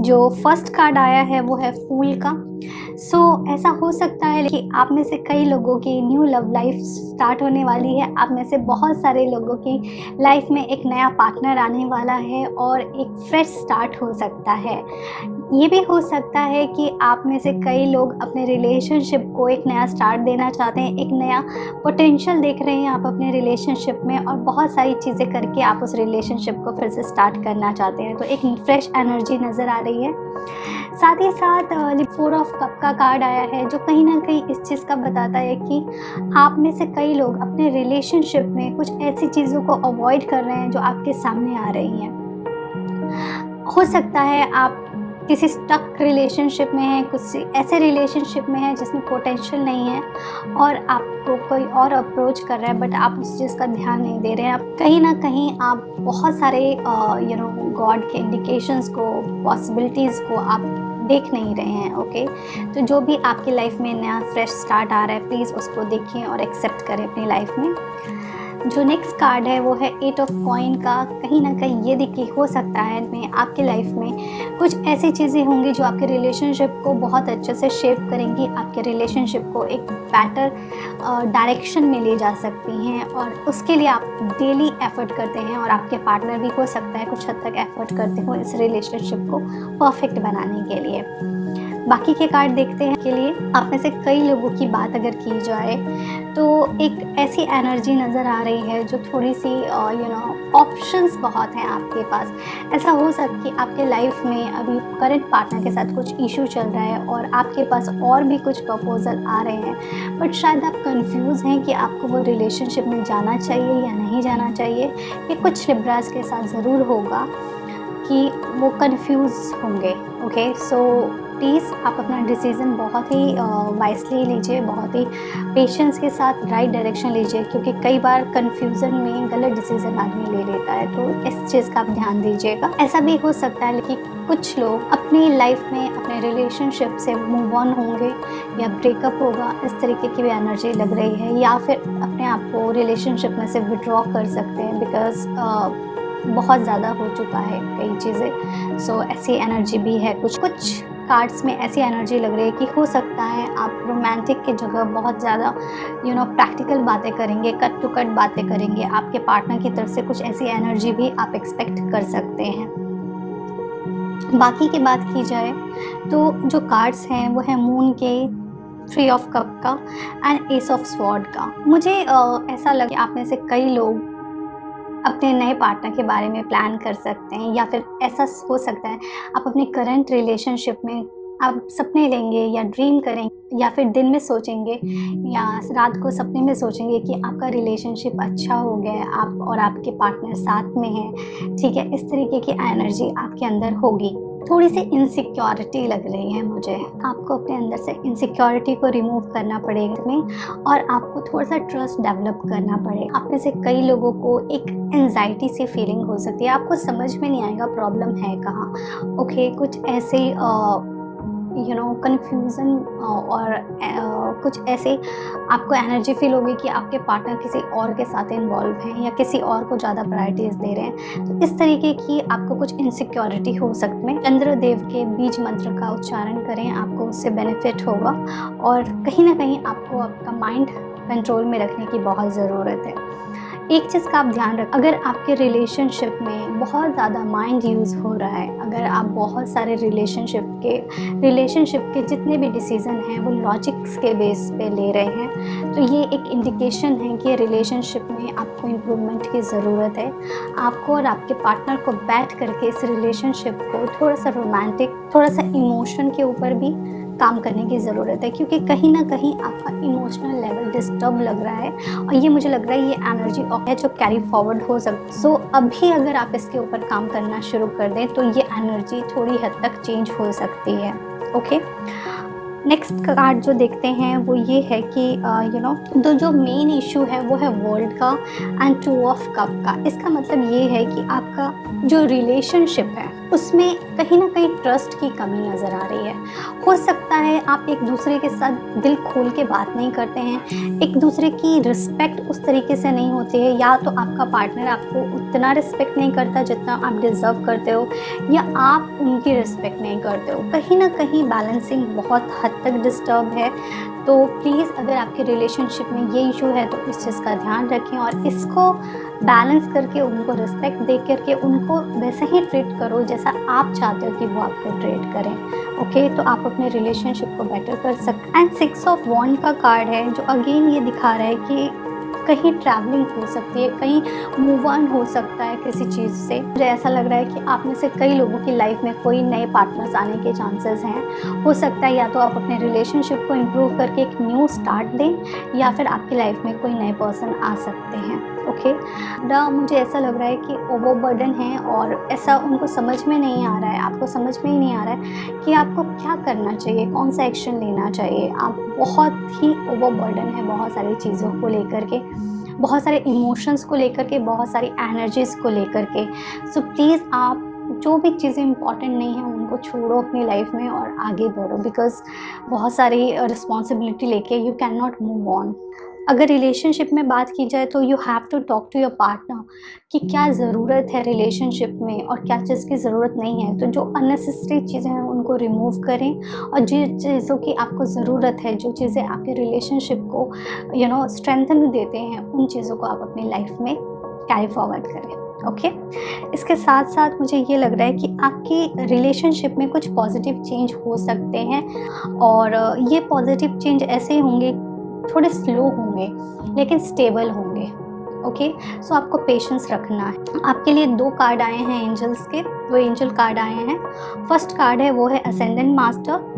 जो first card आया है वो है फूल का। ऐसा हो सकता है कि आप में से कई लोगों की न्यू लव लाइफ स्टार्ट होने वाली है। आप में से बहुत सारे लोगों की लाइफ में एक नया पार्टनर आने वाला है और एक फ्रेश स्टार्ट हो सकता है। ये भी हो सकता है कि आप में से कई लोग अपने रिलेशनशिप को एक नया स्टार्ट देना चाहते हैं, एक नया पोटेंशियल देख रहे हैं आप अपने रिलेशनशिप में और बहुत सारी चीज़ें करके आप उस रिलेशनशिप को फिर से स्टार्ट करना चाहते हैं। तो एक फ्रेश एनर्जी नज़र आ रही है। साथ ही साथ 4 ऑफ कप का कार्ड आया है, जो कहीं ना कहीं इस चीज़ का बताता है कि आप में से कई लोग अपने रिलेशनशिप में कुछ ऐसी चीज़ों को अवॉइड कर रहे हैं जो आपके सामने आ रही हैं। हो सकता है आप किसी स्टक रिलेशनशिप में हैं, कुछ ऐसे रिलेशनशिप में हैं जिसमें पोटेंशियल नहीं है और आपको कोई और अप्रोच कर रहा है, बट आप उस चीज़ का ध्यान नहीं दे रहे हैं। आप कहीं ना कहीं आप बहुत सारे गॉड के इंडिकेशंस को, पॉसिबिलिटीज़ को आप देख नहीं रहे हैं। ओके, तो जो भी आपकी लाइफ में नया फ्रेश स्टार्ट आ रहा है, प्लीज़ उसको देखिए और एक्सेप्ट करें अपनी लाइफ में। जो नेक्स्ट कार्ड है वो है 8 ऑफ कॉइन का। कहीं ना कहीं ये देखिए, हो सकता है में आपकी लाइफ में कुछ ऐसी चीज़ें होंगी जो आपके रिलेशनशिप को बहुत अच्छे से शेप करेंगी, आपके रिलेशनशिप को एक बेटर डायरेक्शन में ले जा सकती हैं और उसके लिए आप डेली एफर्ट करते हैं और आपके पार्टनर भी हो सकता है कुछ हद तक एफर्ट करते हो इस रिलेशनशिप को परफेक्ट बनाने के लिए। बाकी के कार्ड देखते हैं के लिए आप में से कई लोगों की बात अगर की जाए तो एक ऐसी एनर्जी नज़र आ रही है जो थोड़ी सी ऑप्शंस बहुत हैं आपके पास। ऐसा हो सकता है कि आपके लाइफ में अभी करंट पार्टनर के साथ कुछ इशू चल रहा है और आपके पास और भी कुछ प्रपोजल आ रहे हैं, बट शायद आप कंफ्यूज हैं कि आपको वो रिलेशनशिप में जाना चाहिए या नहीं जाना चाहिए। ये कुछ लिब्रास के साथ ज़रूर होगा कि वो कंफ्यूज होंगे। ओके, सो प्लीज़ आप अपना डिसीज़न बहुत ही वाइसली लीजिए, बहुत ही पेशेंस के साथ राइट डायरेक्शन लीजिए, क्योंकि कई बार कंफ्यूजन में गलत डिसीज़न आदमी ले लेता है, तो इस चीज़ का आप ध्यान दीजिएगा। ऐसा भी हो सकता है कि कुछ लोग अपनी लाइफ में अपने रिलेशनशिप से मूव ऑन होंगे या ब्रेकअप होगा, इस तरीके की भी एनर्जी लग रही है, या फिर अपने आप को रिलेशनशिप में से विड्रॉ कर सकते हैं बिकॉज बहुत ज़्यादा हो चुका है कई चीज़ें। सो ऐसी एनर्जी भी है। कुछ कार्ड्स में ऐसी एनर्जी लग रही है कि हो सकता है आप रोमांटिक की जगह बहुत ज़्यादा प्रैक्टिकल बातें करेंगे, कट टू कट बातें करेंगे। आपके पार्टनर की तरफ से कुछ ऐसी एनर्जी भी आप एक्सपेक्ट कर सकते हैं। बाकी की बात की जाए तो जो कार्ड्स हैं वो है मून के, 3 ऑफ कप का एंड एस ऑफ स्वॉर्ड का। मुझे ऐसा लगे आप में से कई लोग अपने नए पार्टनर के बारे में प्लान कर सकते हैं, या फिर ऐसा हो सकता है आप अपने करंट रिलेशनशिप में आप सपने लेंगे या ड्रीम करेंगे, या फिर दिन में सोचेंगे या रात को सपने में सोचेंगे कि आपका रिलेशनशिप अच्छा हो गया है, आप और आपके पार्टनर साथ में हैं। ठीक है, इस तरीके की एनर्जी आपके अंदर होगी। थोड़ी सी इनसिक्योरिटी लग रही है मुझे। आपको अपने अंदर से इनसिक्योरिटी को रिमूव करना पड़ेगा में, और आपको थोड़ा सा ट्रस्ट डेवलप करना पड़ेगा। आप में से कई लोगों को एक एंजाइटी सी फीलिंग हो सकती है, आपको समझ में नहीं आएगा प्रॉब्लम है कहाँ। ओके, कुछ ऐसे कन्फ्यूज़न और कुछ ऐसे आपको एनर्जी फील होगी कि आपके पार्टनर किसी और के साथ इन्वॉल्व हैं या किसी और को ज़्यादा प्रायोरिटीज़ दे रहे हैं। तो इस तरीके की आपको कुछ इनसिक्योरिटी हो सकती है। चंद्रदेव के बीज मंत्र का उच्चारण करें, आपको उससे बेनिफिट होगा और कहीं ना कहीं आपको आपका माइंड कंट्रोल में रखने की बहुत ज़रूरत है। एक चीज़ का आप ध्यान रखें, अगर आपके रिलेशनशिप में बहुत ज़्यादा माइंड यूज़ हो रहा है, अगर आप बहुत सारे रिलेशनशिप के जितने भी डिसीज़न हैं वो लॉजिक्स के बेस पे ले रहे हैं, तो ये एक इंडिकेशन है कि रिलेशनशिप में आपको इम्प्रूवमेंट की ज़रूरत है। आपको और आपके पार्टनर को बैठ करके इस रिलेशनशिप को थोड़ा सा रोमांटिक, थोड़ा सा इमोशन के ऊपर भी काम करने की ज़रूरत है, क्योंकि कहीं ना कहीं आपका इमोशनल लेवल डिस्टर्ब लग रहा है और ये मुझे लग रहा है ये एनर्जी है जो कैरी फॉरवर्ड हो सकती है। सो अभी अगर आप इसके ऊपर काम करना शुरू कर दें तो ये एनर्जी थोड़ी हद तक चेंज हो सकती है। ओके, नेक्स्ट कार्ड जो देखते हैं वो ये है कि तो जो मेन इशू है वो है वर्ल्ड का एंड 2 ऑफ कप का। इसका मतलब ये है कि आपका जो रिलेशनशिप है उसमें कहीं ना कहीं ट्रस्ट की कमी नज़र आ रही है। हो सकता है आप एक दूसरे के साथ दिल खोल के बात नहीं करते हैं, एक दूसरे की रिस्पेक्ट उस तरीके से नहीं होती है, या तो आपका पार्टनर आपको उतना रिस्पेक्ट नहीं करता जितना आप डिज़र्व करते हो, या आप उनकी रिस्पेक्ट नहीं करते हो। कहीं ना कहीं बैलेंसिंग बहुत हद तक डिस्टर्ब है। तो प्लीज़ अगर आपके रिलेशनशिप में ये इशू है तो इस चीज़ का ध्यान रखें और इसको बैलेंस करके, उनको रिस्पेक्ट दे करके उनको वैसे ही ट्रीट करो जैसा आप चाहते हो कि वो आपको ट्रीट करें। ओके, तो आप अपने रिलेशनशिप को बेटर कर सकते। एंड 6 ऑफ वॉन्ड का कार्ड है जो अगेन ये दिखा रहा है कि कहीं ट्रैवलिंग हो सकती है, कहीं मूव ऑन हो सकता है किसी चीज़ से। मुझे ऐसा लग रहा है कि आप में से कई लोगों की लाइफ में कोई नए पार्टनर्स आने के चांसेस हैं। हो सकता है या तो आप अपने रिलेशनशिप को इम्प्रूव करके एक न्यू स्टार्ट दें, या फिर आपकी लाइफ में कोई नए पर्सन आ सकते हैं। ओके, मुझे ऐसा लग रहा है कि ओवरबर्डन है और ऐसा उनको समझ में नहीं आ रहा है, आपको समझ में ही नहीं आ रहा है कि आपको क्या करना चाहिए, कौन सा एक्शन लेना चाहिए। आप बहुत ही ओवरबर्डन है बहुत सारी चीज़ों को लेकर के, बहुत सारे इमोशंस को लेकर के, बहुत सारी एनर्जीज़ को लेकर के। सो प्लीज़ आप जो भी चीज़ें इंपॉर्टेंट नहीं हैं उनको छोड़ो अपनी लाइफ में और आगे बढ़ो, बिकॉज़ बहुत सारी रिस्पॉन्सिबिलिटी लेके you can not move on. अगर रिलेशनशिप में बात की जाए तो you have to talk to your partner कि क्या ज़रूरत है रिलेशनशिप में और क्या चीज़ की ज़रूरत नहीं है। तो जो अननेसेसरी चीज़ें हैं उनको रिमूव करें, और जिन चीज़ों की आपको ज़रूरत है, जो चीज़ें आपके रिलेशनशिप को स्ट्रेंथन देते हैं, उन चीज़ों को आप अपनी लाइफ में कैरी फॉरवर्ड करें। ओके, इसके साथ साथ मुझे ये लग रहा है कि आपकी रिलेशनशिप में कुछ पॉजिटिव चेंज हो सकते हैं, और ये पॉजिटिव चेंज ऐसे होंगे, थोड़े स्लो होंगे लेकिन स्टेबल होंगे। ओके, सो आपको पेशेंस रखना है। आपके लिए 2 कार्ड आए हैं एंजल्स के, 2 एंजल कार्ड आए हैं। फर्स्ट कार्ड है वो है ascendant master.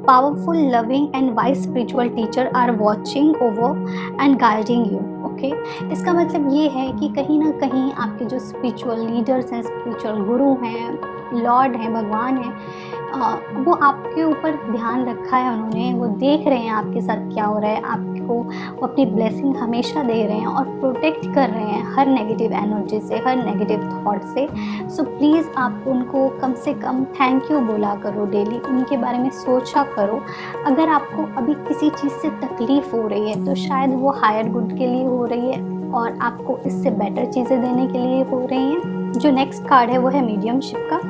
Powerful, loving and wise spiritual teacher are watching over and guiding you. Okay, इसका मतलब ये है कि कहीं ना कहीं आपके जो स्पिरिचुअल लीडर्स हैं, स्पिरिचुअल गुरु हैं, लॉर्ड हैं, भगवान हैं, वो आपके ऊपर ध्यान रखा है उन्होंने। वो देख रहे हैं आपके साथ क्या हो रहा है, आपको वो अपनी ब्लेसिंग हमेशा दे रहे हैं और प्रोटेक्ट कर रहे हैं हर नेगेटिव एनर्जी से, हर नेगेटिव थॉट से। सो प्लीज़ आप उनको कम से कम थैंक यू बोला करो डेली, उनके बारे में सोचा करो। अगर आपको अभी किसी चीज़ से तकलीफ़ हो रही है तो शायद वो हायर गुड के लिए हो रही है और आपको इससे बेटर चीज़ें देने के लिए हो रही हैं। जो नेक्स्ट कार्ड है वो है मीडियमशिप का।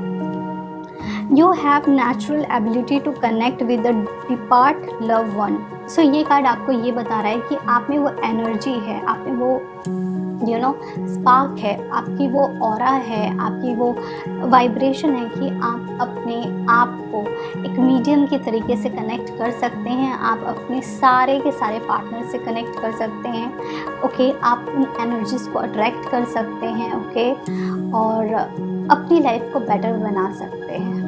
You have natural ability to connect with the depart loved one। सो ये कार्ड आपको ये बता रहा है कि आप में वो एनर्जी है, आप में वो स्पार्क है, आपकी वो ऑरा है, आपकी वो वाइब्रेशन है कि आप अपने आप को एक मीडियम के तरीके से कनेक्ट कर सकते हैं। आप अपने सारे के सारे पार्टनर से कनेक्ट कर सकते हैं। ओके, आप उन एनर्जीज़ को अट्रैक्ट कर सकते हैं। ओके, और अपनी लाइफ को बेटर बना सकते हैं।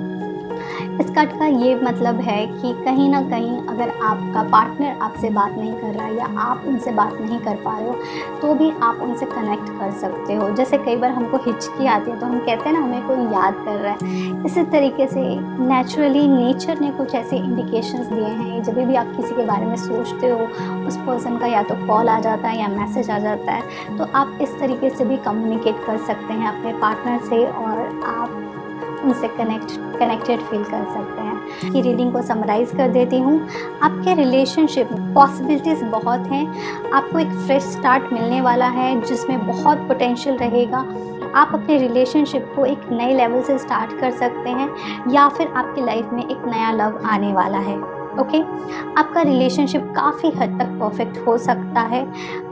इस कार्ड का ये मतलब है कि कहीं ना कहीं अगर आपका पार्टनर आपसे बात नहीं कर रहा है या आप उनसे बात नहीं कर पा रहे हो तो भी आप उनसे कनेक्ट कर सकते हो। जैसे कई बार हमको हिचकी आती है तो हम कहते हैं ना हमें कोई याद कर रहा है, इसी तरीके से नेचुरली नेचर ने कुछ ऐसे इंडिकेशंस दिए हैं। जब भी आप किसी के बारे में सोचते हो उस पर्सन का या तो कॉल आ जाता है या मैसेज आ जाता है, तो आप इस तरीके से भी कम्युनिकेट कर सकते हैं अपने पार्टनर से और आप उनसे कनेक्टेड फील कर सकते हैं। कि रीडिंग को समराइज़ कर देती हूँ। आपके रिलेशनशिप में पॉसिबिलिटीज़ बहुत हैं। आपको एक फ्रेश स्टार्ट मिलने वाला है जिसमें बहुत पोटेंशियल रहेगा। आप अपने रिलेशनशिप को एक नए लेवल से स्टार्ट कर सकते हैं या फिर आपकी लाइफ में एक नया लव आने वाला है। ओके, आपका रिलेशनशिप काफ़ी हद तक परफेक्ट हो सकता है।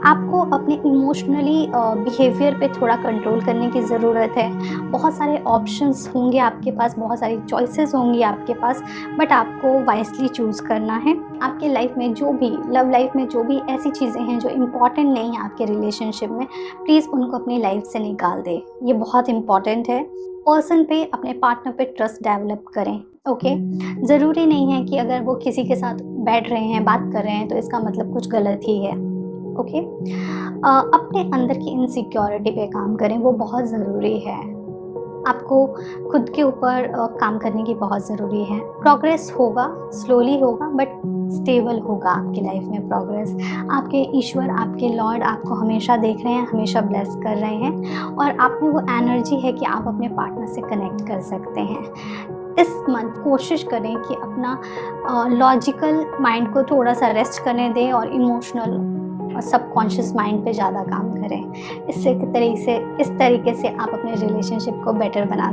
आपको अपने इमोशनली बिहेवियर पे थोड़ा कंट्रोल करने की ज़रूरत है। बहुत सारे ऑप्शंस होंगे आपके पास, बहुत सारी चॉइसेस होंगी आपके पास, बट आपको वाइसली चूज़ करना है। आपके लाइफ में जो भी लव लाइफ में जो भी ऐसी चीज़ें हैं जो इम्पॉर्टेंट नहीं है आपके रिलेशनशिप में, प्लीज़ उनको अपनी लाइफ से निकाल दें। ये बहुत इम्पॉर्टेंट है। पर्सन पे, अपने पार्टनर पे ट्रस्ट डेवलप करें। ओके, ज़रूरी नहीं है कि अगर वो किसी के साथ बैठ रहे हैं, बात कर रहे हैं तो इसका मतलब कुछ गलत ही है। ओके, अपने अंदर की इनसिक्योरिटी पे काम करें, वो बहुत ज़रूरी है। आपको खुद के ऊपर काम करने की बहुत ज़रूरी है। प्रोग्रेस होगा, स्लोली होगा, बट स्टेबल होगा आपकी लाइफ में प्रोग्रेस। आपके ईश्वर, आपके लॉर्ड आपको हमेशा देख रहे हैं, हमेशा ब्लेस कर रहे हैं और आप में वो एनर्जी है कि आप अपने पार्टनर से कनेक्ट कर सकते हैं। इस मंथ कोशिश करें कि अपना लॉजिकल माइंड को थोड़ा-सा रेस्ट करने दें और इमोशनल और सबकॉन्शियस माइंड पे ज़्यादा काम करें। इस तरीके से आप अपने रिलेशनशिप को बेटर बना